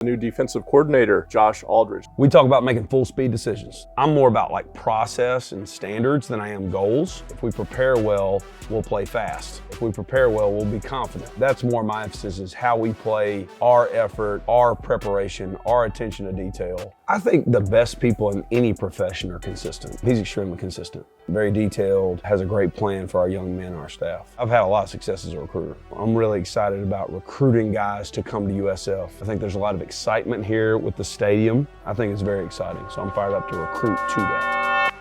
The new defensive coordinator, Josh Aldridge. We talk about making full speed decisions. I'm more about like process and standards than I am goals. If we prepare well, we'll play fast. If we prepare well, we'll be confident. That's more my emphasis, is how we play, our effort, our preparation, our attention to detail. I think the best people in any profession are consistent. He's extremely consistent, very detailed, has a great plan for our young men and our staff. I've had a lot of success as a recruiter. I'm really excited about recruiting guys to come to USF. I think there's a lot of excitement here with the stadium. I think it's very exciting, so I'm fired up to recruit to that.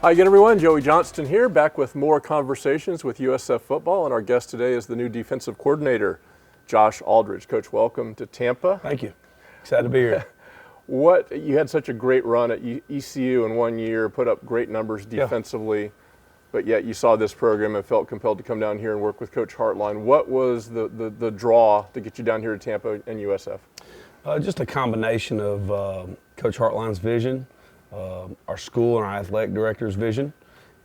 Hi again, everyone. Joey Johnston here, back with more conversations with USF football, and our guest today is the new defensive coordinator, Josh Aldridge. Coach, welcome to Tampa. Thank you. Excited to be here. You had such a great run at ECU in 1 year, put up great numbers defensively, but yet you saw this program and felt compelled to come down here and work with Coach Hartline. What was the draw to get you down here to Tampa and USF? Just a combination of Coach Hartline's vision, our school and our athletic director's vision,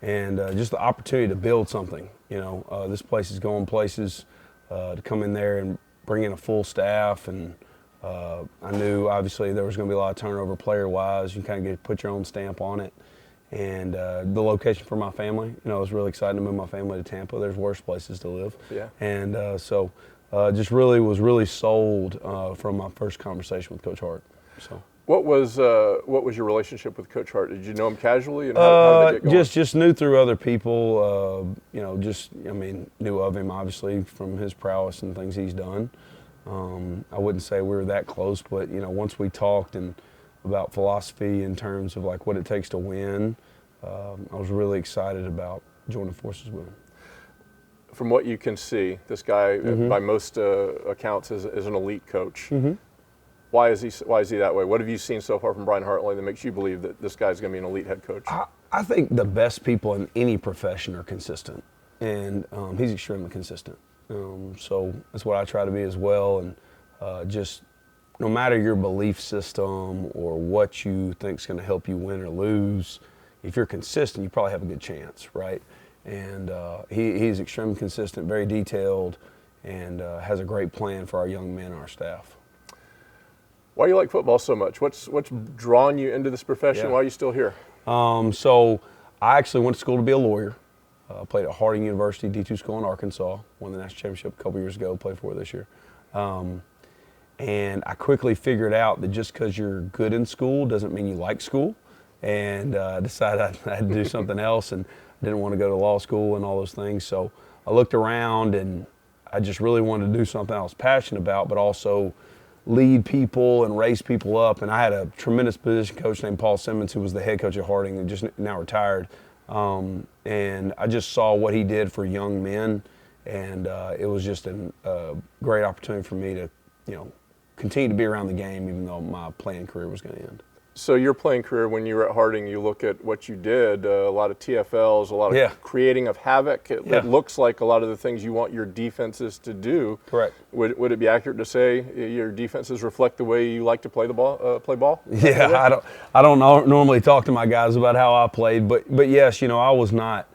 and just the opportunity to build something. You know, this place is going places, to come in there and bring in a full staff, and I knew obviously there was going to be a lot of turnover player-wise. You kind of get to put your own stamp on it. And the location for my family, you know, I was really excited to move my family to Tampa. There's worse places to live. Yeah. And so just was really sold from my first conversation with Coach Hart. So. What was your relationship with Coach Hart? Did you know him casually, and how did it get going? Just knew through other people. You know, knew of him obviously from his prowess and things he's done. I wouldn't say we were that close, but you know, once we talked and about philosophy in terms of like what it takes to win, I was really excited about joining forces with him. From what you can see, this guy, by most accounts, is an elite coach. Why is he that way? What have you seen so far from Brian Hartline that makes you believe that this guy's going to be an elite head coach? I think the best people in any profession are consistent, and he's extremely consistent. So that's what I try to be as well, and just no matter your belief system or what you think is going to help you win or lose, if you're consistent, you probably have a good chance, right? And he's extremely consistent, very detailed, and has a great plan for our young men and our staff. Why do you like football so much? What's drawn you into this profession? Yeah. Why are you still here? So I actually went to school to be a lawyer. Played at Harding University, D2 school in Arkansas. Won the national championship a couple years ago, played for it this year. And I quickly figured out that just because you're good in school doesn't mean you like school. And decided I had to do something else, and I didn't want to go to law school and all those things. So I looked around, and I just really wanted to do something I was passionate about, but also lead people and raise people up. And I had a tremendous position coach named Paul Simmons, who was the head coach at Harding and just now retired. And I just saw what he did for young men, and it was just a great opportunity for me to, you know, continue to be around the game, even though my playing career was going to end. So your playing career, when you were at Harding, you look at what you did, a lot of TFLs, a lot of creating of havoc. It looks like a lot of the things you want your defenses to do. Correct. Would it be accurate to say your defenses reflect the way you like to play the ball? Play ball? Yeah, I don't normally talk to my guys about how I played, but yes, you know, I was not.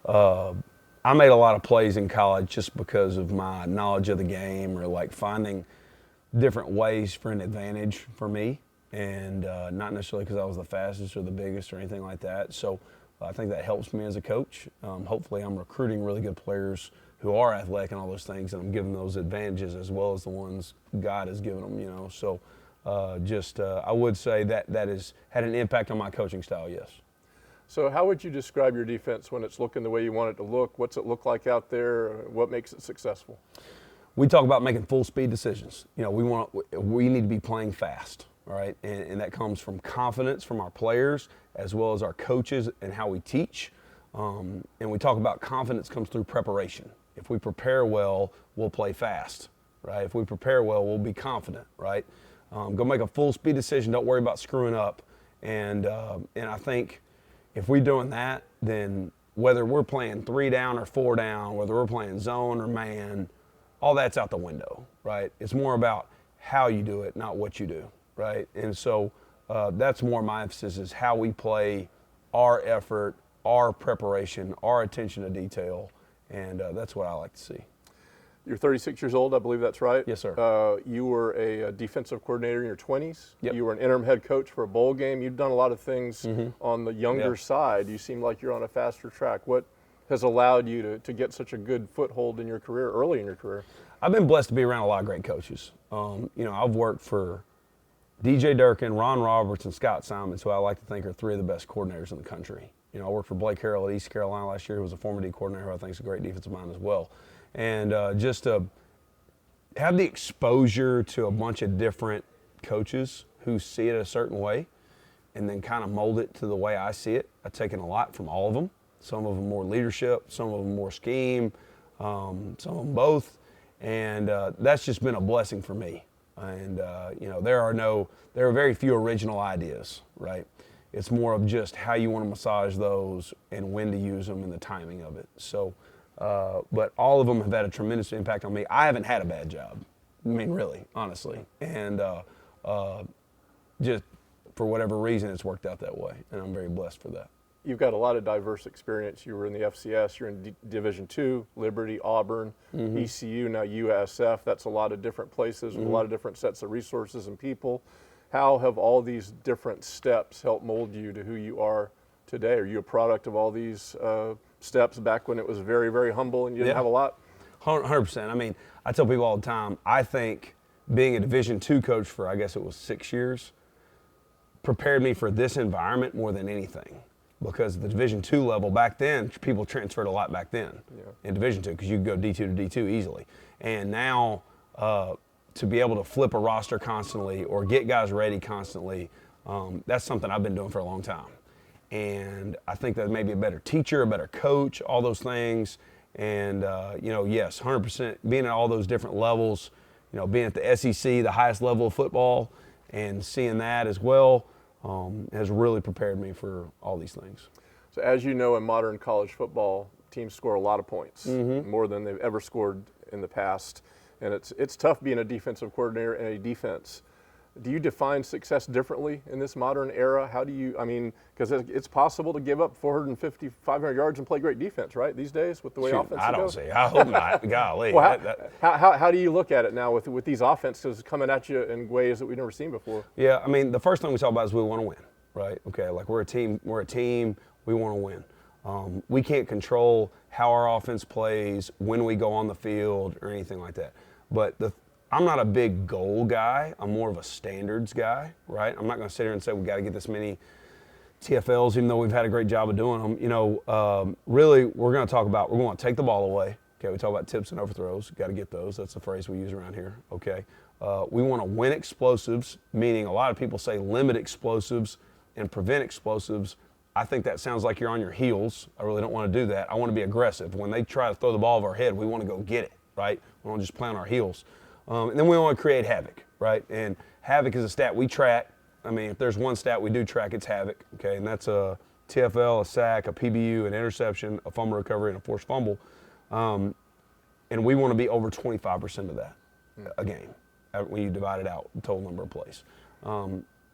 I made a lot of plays in college just because of my knowledge of the game, or like finding different ways for an advantage for me. And not necessarily because I was the fastest or the biggest or anything like that. So I think that helps me as a coach. Hopefully I'm recruiting really good players who are athletic and all those things, and I'm giving those advantages as well as the ones God has given them, you know. So I would say that has had an impact on my coaching style, yes. So how would you describe your defense when it's looking the way you want it to look? What's it look like out there? What makes it successful? We talk about making full speed decisions. You know, we need to be playing fast. All right, and that comes from confidence from our players as well as our coaches and how we teach. And we talk about confidence comes through preparation. If we prepare well, we'll play fast, right? If we prepare well, we'll be confident, right? Go make a full speed decision. Don't worry about screwing up. And I think if we're doing that, then whether we're playing 3 down or 4 down, whether we're playing zone or man, all that's out the window, right? It's more about how you do it, not what you do. Right, and so that's more my emphasis, is how we play, our effort, our preparation, our attention to detail, and that's what I like to see. You're 36 years old, I believe that's right. Yes, sir. You were a defensive coordinator in your 20s. Yep. You were an interim head coach for a bowl game. You've done a lot of things on the younger side. You seem like you're on a faster track. What has allowed you to get such a good foothold in your career, early in your career? I've been blessed to be around a lot of great coaches. I've worked for DJ Durkin, Ron Roberts, and Scott Simons, who I like to think are three of the best coordinators in the country. I worked for Blake Harrell at East Carolina last year, who was a former D coordinator, who I think is a great defensive mind as well. And just to have the exposure to a bunch of different coaches who see it a certain way and then kind of mold it to the way I see it. I've taken a lot from all of them. Some of them more leadership, some of them more scheme, some of them both. And that's just been a blessing for me. And, there are very few original ideas, right? It's more of just how you want to massage those and when to use them and the timing of it. So, but all of them have had a tremendous impact on me. I haven't had a bad job. I mean, really, honestly. And just for whatever reason, it's worked out that way. And I'm very blessed for that. You've got a lot of diverse experience. You were in the FCS, you're in Division II, Liberty, Auburn, ECU, now USF. That's a lot of different places with a lot of different sets of resources and people. How have all these different steps helped mold you to who you are today? Are you a product of all these steps back when it was very, very humble and you didn't have a lot? 100%. I mean, I tell people all the time, I think being a Division II coach for, I guess it was 6 years, prepared me for this environment more than anything. Because the Division II level back then, people transferred a lot back then in Division II because you could go D2 to D2 easily. And now to be able to flip a roster constantly or get guys ready constantly, that's something I've been doing for a long time. And I think that maybe a better teacher, a better coach, all those things. And, yes, 100% being at all those different levels, being at the SEC, the highest level of football, and seeing that as well. Has really prepared me for all these things. So as you know, in modern college football, teams score a lot of points, more than they've ever scored in the past. And it's tough being a defensive coordinator in a defense. Do you define success differently in this modern era? How do you, because it's possible to give up 450, 500 yards and play great defense, right, these days with the way offense goes? I don't see. I hope not. Golly. Well, how do you look at it now with these offenses coming at you in ways that we've never seen before? Yeah, the first thing we talk about is we want to win, right? Okay, like we're a team, we want to win. We can't control how our offense plays, when we go on the field, or anything like that. But I'm not a big goal guy. I'm more of a standards guy, right? I'm not going to sit here and say we got to get this many TFLs, even though we've had a great job of doing them. Really, we're going to take the ball away. Okay, we talk about tips and overthrows. Got to get those. That's the phrase we use around here. Okay, we want to win explosives, meaning a lot of people say limit explosives and prevent explosives. I think that sounds like you're on your heels. I really don't want to do that. I want to be aggressive. When they try to throw the ball over our head, we want to go get it, right? We don't just play on our heels. And then we want to create havoc, right? And havoc is a stat we track. If there's one stat we do track, it's havoc, okay? And that's a TFL, a sack, a PBU, an interception, a fumble recovery, and a forced fumble. And we want to be over 25% of that a game when you divide it out, the total number of plays.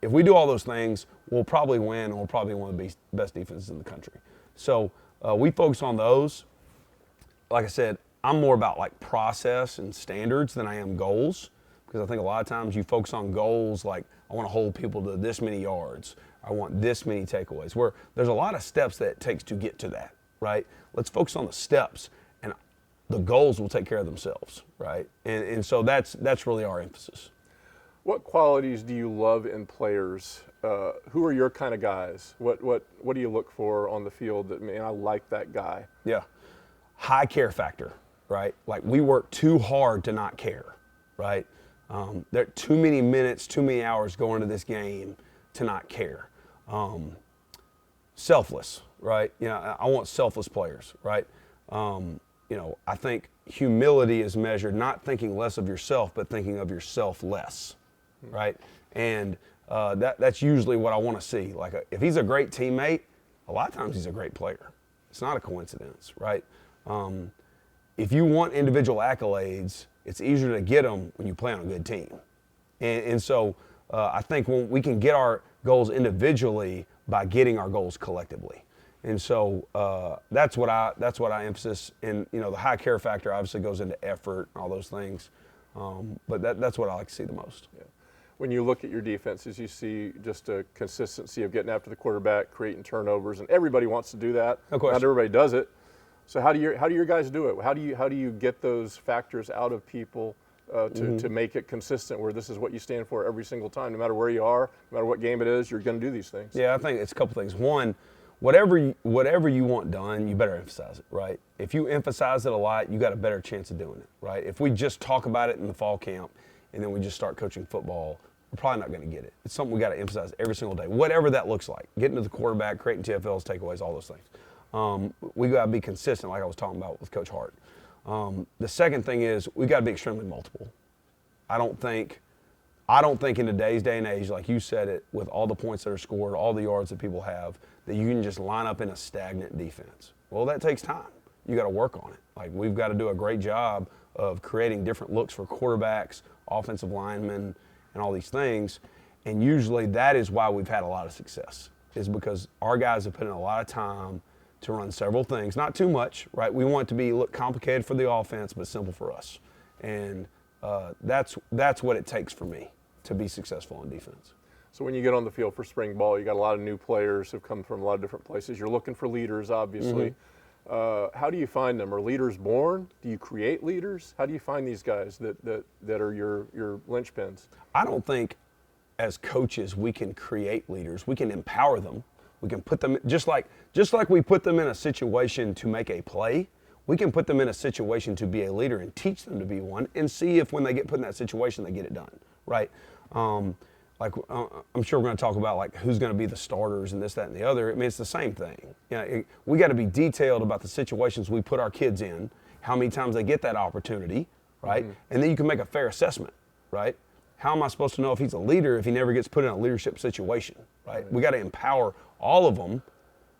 If we do all those things, we'll probably win, and we'll probably be one of the best defenses in the country. So we focus on those. Like I said, I'm more about like process and standards than I am goals, because I think a lot of times you focus on goals like I want to hold people to this many yards, I want this many takeaways, where there's a lot of steps that it takes to get to that, right? Let's focus on the steps, and the goals will take care of themselves, right? And so that's really our emphasis. What qualities do you love in players? Who are your kind of guys? What do you look for on the field that, man, I like that guy? Yeah, high care factor. Right? Like we work too hard to not care, right? There are too many minutes, too many hours going into this game to not care. Selfless, right? I want selfless players, right? I think humility is measured not thinking less of yourself, but thinking of yourself less, right? And that's usually what I want to see. Like if he's a great teammate, a lot of times he's a great player. It's not a coincidence, right? If you want individual accolades, it's easier to get them when you play on a good team. And so I think when we can get our goals individually by getting our goals collectively. And so that's what I emphasize. And the high care factor obviously goes into effort and all those things. But that's what I like to see the most. Yeah. When you look at your defenses, you see just a consistency of getting after the quarterback, creating turnovers, and everybody wants to do that. No question. Not everybody does it. So how do your guys do it? How do you get those factors out of people to make it consistent, where this is what you stand for every single time, no matter where you are, no matter what game it is, you're going to do these things? Yeah, I think it's a couple things. One, whatever you want done, you better emphasize it, right? If you emphasize it a lot, you got a better chance of doing it, right? If we just talk about it in the fall camp and then we just start coaching football, we're probably not going to get it. It's something we got to emphasize every single day, whatever that looks like. Getting to the quarterback, creating TFLs, takeaways, all those things. We got to be consistent, like I was talking about with Coach Hart. The second thing is we got to be extremely multiple. I don't think in today's day and age, like you said it, with all the points that are scored, all the yards that people have, that you can just line up in a stagnant defense. Well, that takes time. You got to work on it. Like, we've got to do a great job of creating different looks for quarterbacks, offensive linemen, and all these things. And usually that is why we've had a lot of success, is because our guys have put in a lot of time to run several things. Not too much, right? We want it to look complicated for the offense, but simple for us. And that's what it takes for me to be successful on defense. So when you get on the field for spring ball, you got a lot of new players who've come from a lot of different places. You're looking for leaders, obviously. How do you find them? Are leaders born? Do you create leaders? How do you find these guys that are your linchpins? I don't think as coaches we can create leaders. We can empower them. We can put them, just like we put them in a situation to make a play, we can put them in a situation to be a leader and teach them to be one, and see if when they get put in that situation they get it done, right? I'm sure we're going to talk about like who's going to be the starters and this, that, and the other. I mean, it's the same thing. We got to be detailed about the situations we put our kids in, how many times they get that opportunity, right? And then you can make a fair assessment, right? How am I supposed to know if he's a leader if he never gets put in a leadership situation, right? We got to empower all of them,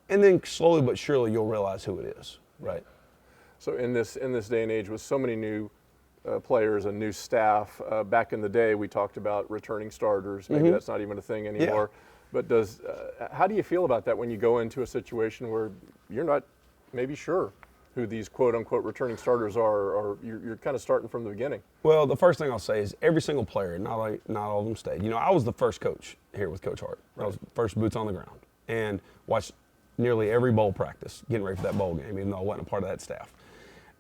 and then slowly but surely you'll realize who it is, right? So in this day and age with so many new players and new staff, back in the day we talked about returning starters. Maybe that's not even a thing anymore. Yeah. But how do you feel about that when you go into a situation where you're not maybe sure who these quote-unquote returning starters are, or you're kind of starting from the beginning? Well, the first thing I'll say is every single player, not all of them stayed. I was the first coach here with Coach Hart. Right. I was first boots on the ground and watched nearly every bowl practice, getting ready for that bowl game, even though I wasn't a part of that staff.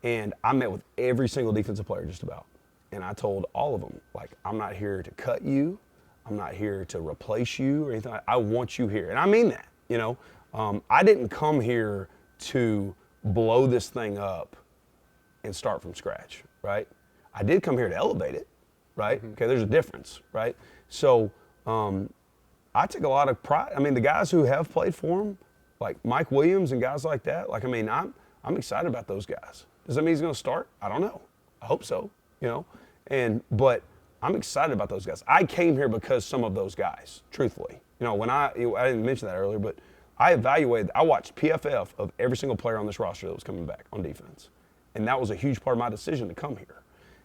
And I met with every single defensive player just about. And I told all of them, like, I'm not here to cut you. I'm not here to replace you or anything. I want you here. And I mean that, I didn't come here to blow this thing up and start from scratch, right? I did come here to elevate it, right? Okay, there's a difference, right? So I take a lot of pride. I mean, the guys who have played for him, like Mike Williams and guys like that, I'm excited about those guys. Does that mean he's going to start? I don't know. I hope so, but I'm excited about those guys. I came here because some of those guys, truthfully. When I didn't mention that earlier, but I watched PFF of every single player on this roster that was coming back on defense. And that was a huge part of my decision to come here.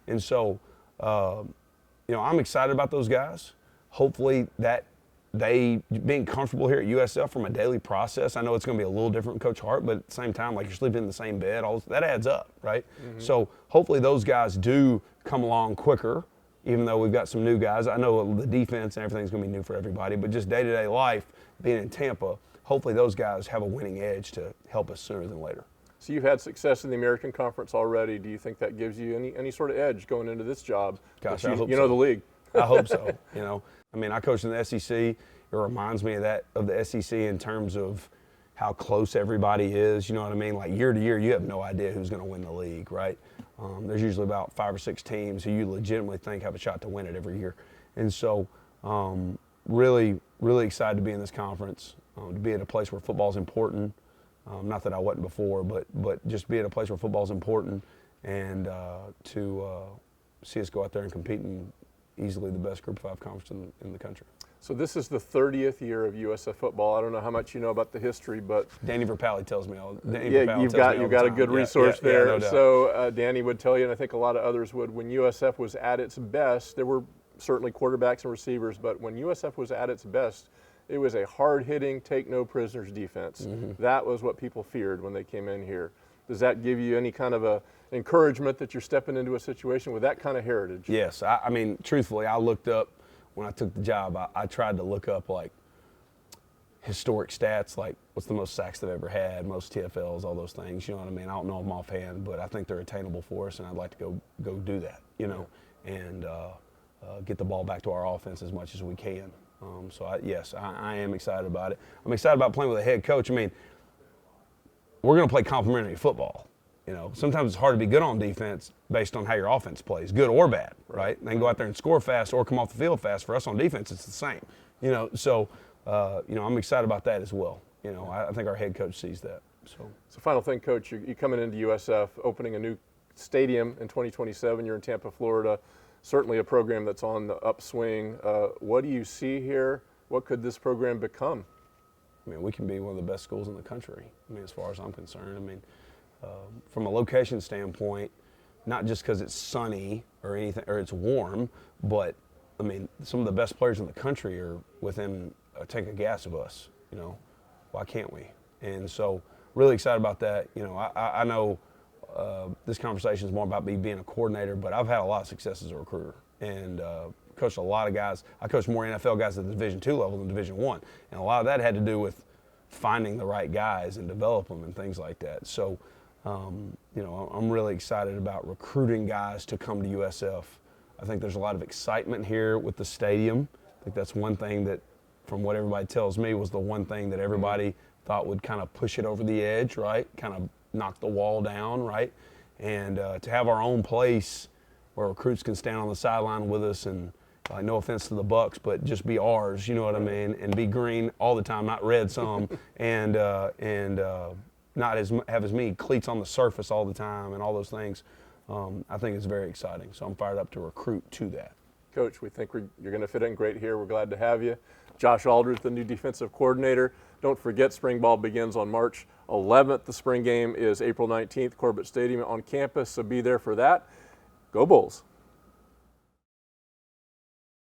And so, I'm excited about those guys. Hopefully that they being comfortable here at USF from a daily process. I know it's going to be a little different with Coach Hart, but at the same time, like, you're sleeping in the same bed, that adds up, right? So hopefully those guys do come along quicker, even though we've got some new guys. I know the defense and everything's going to be new for everybody, but just day-to-day life, being in Tampa, hopefully those guys have a winning edge to help us sooner than later. So you've had success in the American Conference already. Do you think that gives you any sort of edge going into this job? Gosh, I hope so. You know the league. I hope so. I coached in the SEC. It reminds me of the SEC in terms of how close everybody is. You know what I mean? Like, year to year, you have no idea who's going to win the league, right? There's usually about 5 or 6 teams who you legitimately think have a shot to win it every year. And so really, really excited to be in this conference, to be at a place where football's important. Not that I wasn't before, but just be at a place where football's important, and to see us go out there and compete in easily the best Group 5 conference in the country. So this is the 30th year of USF football. I don't know how much you know about the history, but Danny Verpali tells me all. You've got a good resource there. No doubt. So Danny would tell you, and I think a lot of others would, when USF was at its best, there were certainly quarterbacks and receivers, but when USF was at its best, It was a hard-hitting, take-no-prisoners defense. That was what people feared when they came in here. Does that give you any kind of a encouragement that you're stepping into a situation with that kind of heritage? Yes. I mean, truthfully, I looked up, when I took the job, I tried to look up, like, historic stats, like what's the most sacks they've ever had, most TFLs, all those things. You know what I mean? I don't know them offhand, but I think they're attainable for us, and I'd like to go do that, you know, and get the ball back to our offense as much as we can. So, yes, I am excited about it. I'm excited about playing with a head coach. I mean, we're going to play complementary football. You know, sometimes it's hard to be good on defense based on how your offense plays, good or bad, right? They can go out there and score fast or come off the field fast. For us on defense, it's the same. You know, so, you know, I'm excited about that as well. You know, I think our head coach sees that. So final thing, Coach, you're coming into USF, opening a new stadium in 2027. You're in Tampa, Florida. Certainly a program that's on the upswing. What do you see here? What could this program become? I mean, we can be one of the best schools in the country. I mean, as far as I'm concerned. I mean, from a location standpoint, not just because it's sunny or anything, or it's warm, but I mean, some of the best players in the country are within a tank of gas of us. You know, why can't we? And so, really excited about that. You know, I know this conversation is more about me being a coordinator, but I've had a lot of success as a recruiter and coached a lot of guys. I coached more NFL guys at the Division II level than Division I, and a lot of that had to do with finding the right guys and develop them and things like that. So, you know, I'm really excited about recruiting guys to come to USF. I think there's a lot of excitement here with the stadium. I think that's one thing that, from what everybody tells me, was the one thing that everybody thought would kind of push it over the edge, right? Kind of knock the wall down, right? And to have our own place where recruits can stand on the sideline with us and, no offense to the Bucks, but just be ours, you know what I mean? And be green all the time, not red some, and not have as many cleats on the surface all the time and all those things. I think it's very exciting. So I'm fired up to recruit to that. Coach, we think you're going to fit in great here. We're glad to have you. Josh Aldridge, the new defensive coordinator. Don't forget, spring ball begins on March 11th. The spring game is April 19th, Corbett Stadium on campus, so be there for that. Go Bulls.